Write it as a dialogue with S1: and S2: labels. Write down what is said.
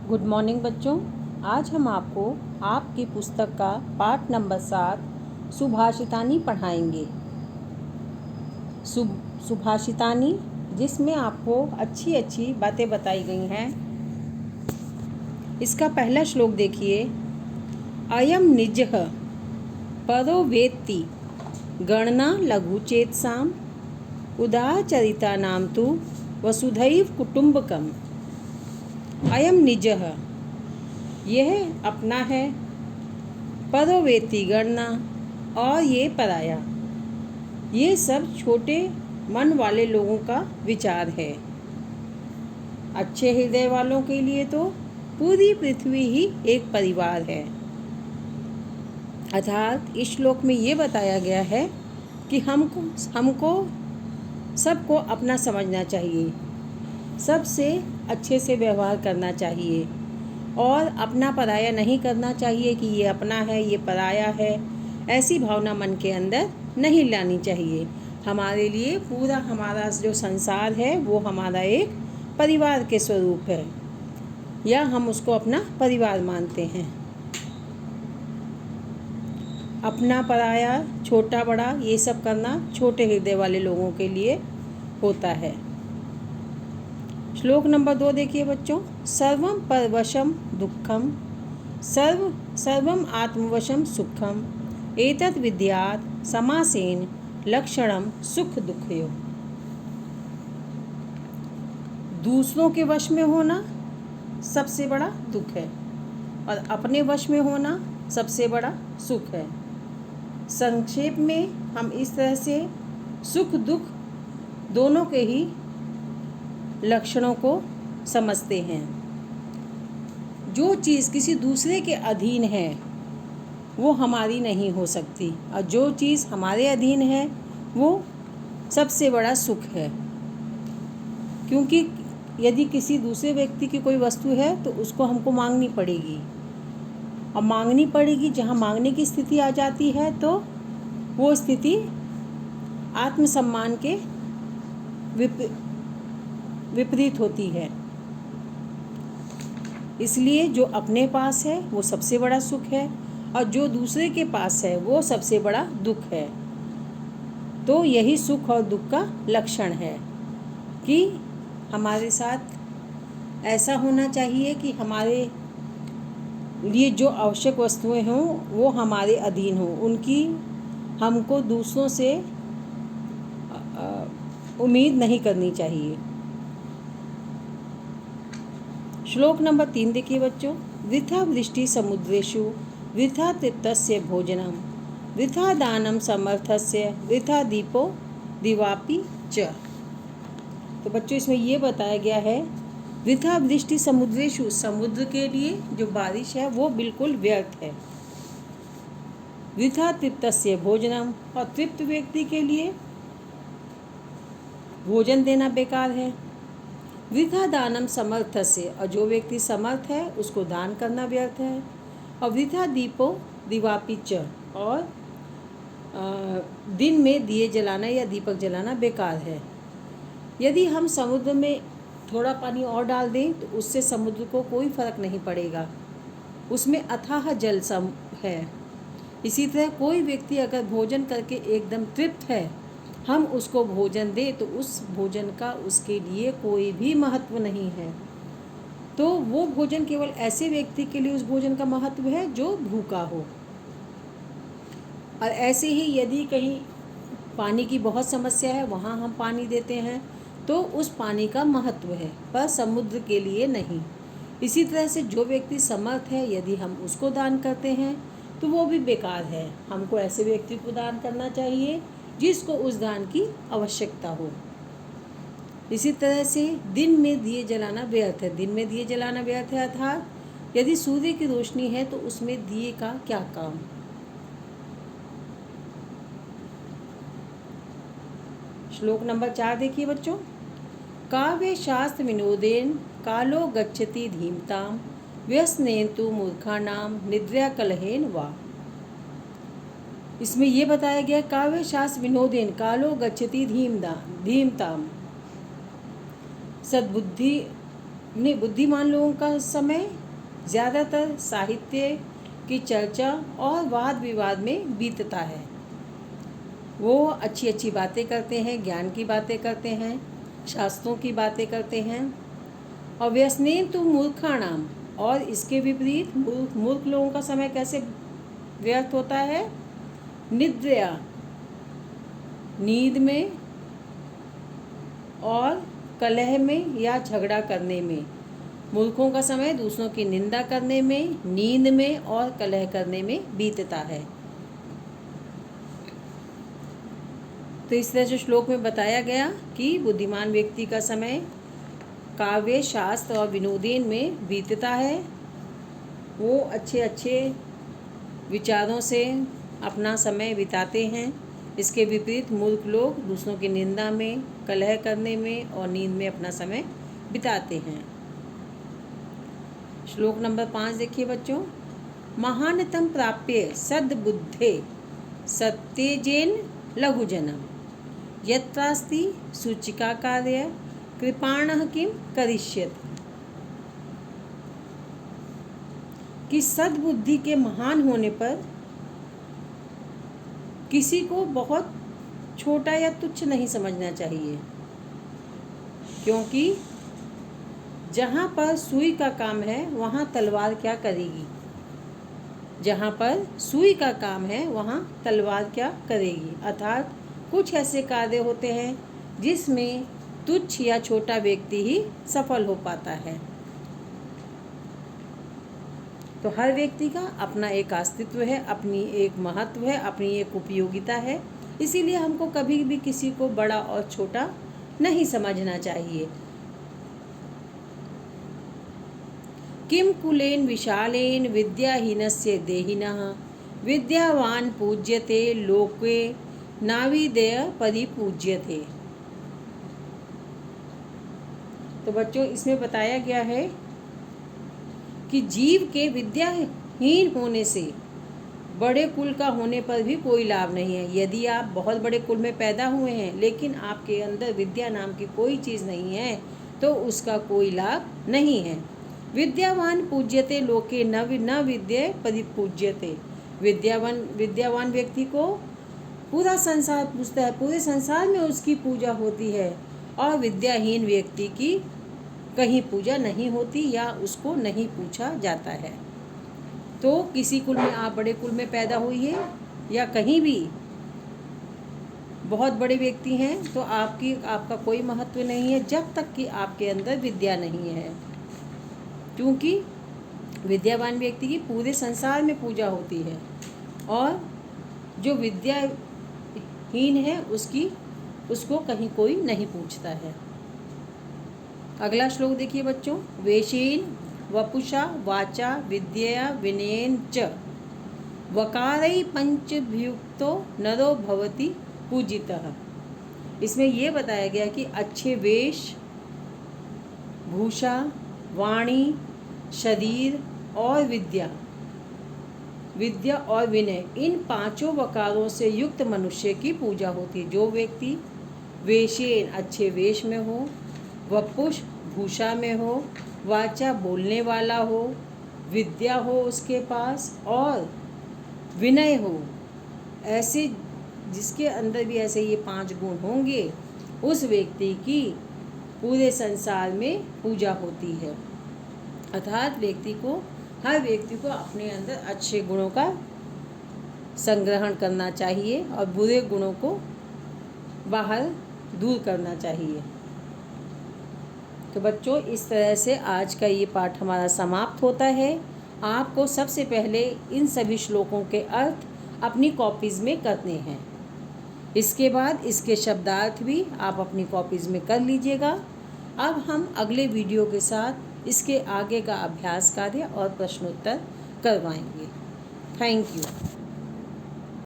S1: Good morning बच्चों। आज हम आपको आपकी पुस्तक का पाठ नंबर 7 सुभाषितानी पढ़ाएंगे। सुभाषितानी जिसमें आपको अच्छी अच्छी बातें बताई गई हैं। इसका पहला श्लोक देखिए। अयम निजः परो वेत्ति गणना लघुचेतसाम उदारचरिता नाम तु वसुधैव कुटुंबकम। अयम निजः यह अपना है, परोवेति गणना और ये पराया। ये सब छोटे मन वाले लोगों का विचार है। अच्छे हृदय वालों के लिए तो पूरी पृथ्वी ही एक परिवार है। अर्थात इस श्लोक में ये बताया गया है कि हमको सबको अपना समझना चाहिए, सबसे अच्छे से व्यवहार करना चाहिए और अपना पराया नहीं करना चाहिए कि ये अपना है ये पराया है। ऐसी भावना मन के अंदर नहीं लानी चाहिए। हमारे लिए पूरा हमारा जो संसार है वो हमारा एक परिवार के स्वरूप है, या हम उसको अपना परिवार मानते हैं। अपना पराया, छोटा बड़ा ये सब करना छोटे हृदय वाले लोगों के लिए होता है। श्लोक नंबर 2 देखिए बच्चों। सर्वम परवशम दुःखम सर्वम आत्मवशम सुखम एतत् विद्यात् समासेन लक्षणम सुख दुःखयोः। दूसरों के वश में होना सबसे बड़ा दुख है और अपने वश में होना सबसे बड़ा सुख है। संक्षेप में हम इस तरह से सुख दुख दोनों के ही लक्षणों को समझते हैं। जो चीज़ किसी दूसरे के अधीन है वो हमारी नहीं हो सकती, और जो चीज़ हमारे अधीन है वो सबसे बड़ा सुख है। क्योंकि यदि किसी दूसरे व्यक्ति की कोई वस्तु है तो उसको हमको मांगनी पड़ेगी, और मांगनी पड़ेगी। जहाँ मांगने की स्थिति आ जाती है तो वो स्थिति आत्मसम्मान के विपरीत होती है। इसलिए जो अपने पास है वो सबसे बड़ा सुख है, और जो दूसरे के पास है वो सबसे बड़ा दुख है। तो यही सुख और दुख का लक्षण है कि हमारे साथ ऐसा होना चाहिए कि हमारे लिए जो आवश्यक वस्तुएं हों वो हमारे अधीन हों, उनकी हमको दूसरों से उम्मीद नहीं करनी चाहिए। श्लोक नंबर 3 देखिए बच्चों। वृथा वृष्टि समुद्रेषु वृथा तृप्तस्य भोजनम वृथा दानम समर्थस्य वृथा दीपो दिवापि च। तो बच्चों इसमें ये बताया गया है, वृथा वृष्टि समुद्रेषु, समुद्र के लिए जो बारिश है वो बिल्कुल व्यर्थ है। वृथा तृप्तस्य भोजनम, और तृप्त व्यक्ति के लिए भोजन देना बेकार है। वृथा दानम समर्थस्य, और जो व्यक्ति समर्थ है उसको दान करना व्यर्थ है। और वृथा दीपो दिवापि च, और दिन में दिए जलाना या दीपक जलाना बेकार है। यदि हम समुद्र में थोड़ा पानी और डाल दें तो उससे समुद्र को कोई फर्क नहीं पड़ेगा, उसमें अथाह जल सम है। इसी तरह कोई व्यक्ति अगर भोजन करके एकदम तृप्त है, हम उसको भोजन दें तो उस भोजन का उसके लिए कोई भी महत्व नहीं है। तो वो भोजन केवल ऐसे व्यक्ति के लिए उस भोजन का महत्व है जो भूखा हो। और ऐसे ही यदि कहीं पानी की बहुत समस्या है, वहाँ हम पानी देते हैं तो उस पानी का महत्व है, पर समुद्र के लिए नहीं। इसी तरह से जो व्यक्ति समर्थ है, यदि हम उसको दान करते हैं तो वो भी बेकार है। हमको ऐसे व्यक्ति को दान करना चाहिए जिसको उस दान की आवश्यकता हो। इसी तरह से दिन में दिए जलाना व्यर्थ है। दिन में दिए जलाना व्यर्थ है, अर्थात यदि सूर्य की रोशनी है तो उसमें दिए का क्या काम। श्लोक नंबर 4 देखिए बच्चों। काव्य शास्त्र विनोदेन कालो गच्छति धीमताम व्यसनेन तु मूर्खाणाम निद्रा कलहेन वा। इसमें यह बताया गया, काव्य शास्त्र विनोदेन कालो गच्छति धीमताम, सद्बुद्धि नहीं, बुद्धिमान लोगों का समय ज़्यादातर साहित्य की चर्चा और वाद विवाद में बीतता है। वो अच्छी अच्छी बातें करते हैं, ज्ञान की बातें करते हैं, शास्त्रों की बातें करते हैं। और व्यसनेन तो मूर्खाणाम, और इसके विपरीत मूर्ख लोगों का समय कैसे व्यर्थ होता है? निद्रया, नींद में, और कलह में या झगड़ा करने में। मूर्खों का समय दूसरों की निंदा करने में, नींद में और कलह करने में बीतता है। तो इस तरह से श्लोक में बताया गया कि बुद्धिमान व्यक्ति का समय काव्य, शास्त्र और विनोदेन में बीतता है। वो अच्छे अच्छे विचारों से अपना समय बिताते हैं। इसके विपरीत मूर्ख लोग दूसरों की निंदा में, कलह करने में और नींद में अपना समय बिताते हैं। श्लोक नंबर 5 देखिए बच्चों। महानतम प्राप्य सद्बुद्धे सत्यजेन लघुजनम यत्रास्ति सूचिका कार्य कृपाणः किम करिष्यति। कि सद्बुद्धि के महान होने पर किसी को बहुत छोटा या तुच्छ नहीं समझना चाहिए, क्योंकि जहाँ पर सुई का काम है वहाँ तलवार क्या करेगी। जहाँ पर सुई का काम है वहाँ तलवार क्या करेगी। अर्थात कुछ ऐसे कार्य होते हैं जिसमें तुच्छ या छोटा व्यक्ति ही सफल हो पाता है। तो हर व्यक्ति का अपना एक अस्तित्व है, अपनी एक महत्व है, अपनी एक उपयोगिता है। इसीलिए हमको कभी भी किसी को बड़ा और छोटा नहीं समझना चाहिए। किम कुलेन विशालेन विद्याहीनस्य देहिनः विद्यावान पूज्यते लोके नाविदेय परिपूज्यते। तो बच्चों, इसमें बताया गया है कि जीव के विद्याहीन होने से बड़े कुल का होने पर भी कोई लाभ नहीं है। यदि आप बहुत बड़े कुल में पैदा हुए हैं लेकिन आपके अंदर विद्या नाम की कोई चीज़ नहीं है तो उसका कोई लाभ नहीं है। विद्यावान पूज्यते लोके न विद्ये परिपूज्यते। विद्यावान व्यक्ति को पूरा संसार पूजता है, पूरे संसार में उसकी पूजा होती है, और विद्याहीन व्यक्ति की कहीं पूजा नहीं होती या उसको नहीं पूछा जाता है। तो किसी कुल में आप बड़े कुल में पैदा हुई है या कहीं भी बहुत बड़े व्यक्ति हैं तो आपका कोई महत्व नहीं है जब तक कि आपके अंदर विद्या नहीं है, क्योंकि विद्यावान व्यक्ति की पूरे संसार में पूजा होती है और जो विद्याहीन है उसको कहीं कोई नहीं पूछता है। अगला श्लोक देखिए बच्चों। वेशेन वपुषा वाचा विद्यया विनयेन च वकारई पंचभ्युक्तो नरो भवति पूजितः। इसमें यह बताया गया कि अच्छे वेश, भूषा, वाणी, शरीर और विद्या और विनय, इन पांचों वकारों से युक्त मनुष्य की पूजा होती है। जो व्यक्ति वेशेन अच्छे वेश में हो, वपुष भूषा में हो, वाचा बोलने वाला हो, विद्या हो उसके पास और विनय हो, ऐसे जिसके अंदर भी ऐसे ये 5 गुण होंगे उस व्यक्ति की पूरे संसार में पूजा होती है। अर्थात हर व्यक्ति को अपने अंदर अच्छे गुणों का संग्रहण करना चाहिए और बुरे गुणों को बाहर दूर करना चाहिए। तो बच्चों, इस तरह से आज का ये पाठ हमारा समाप्त होता है। आपको सबसे पहले इन सभी श्लोकों के अर्थ अपनी कॉपीज़ में करने हैं। इसके बाद इसके शब्दार्थ भी आप अपनी कॉपीज़ में कर लीजिएगा। अब हम अगले वीडियो के साथ इसके आगे का अभ्यास कार्य और प्रश्नोत्तर करवाएंगे। Thank you.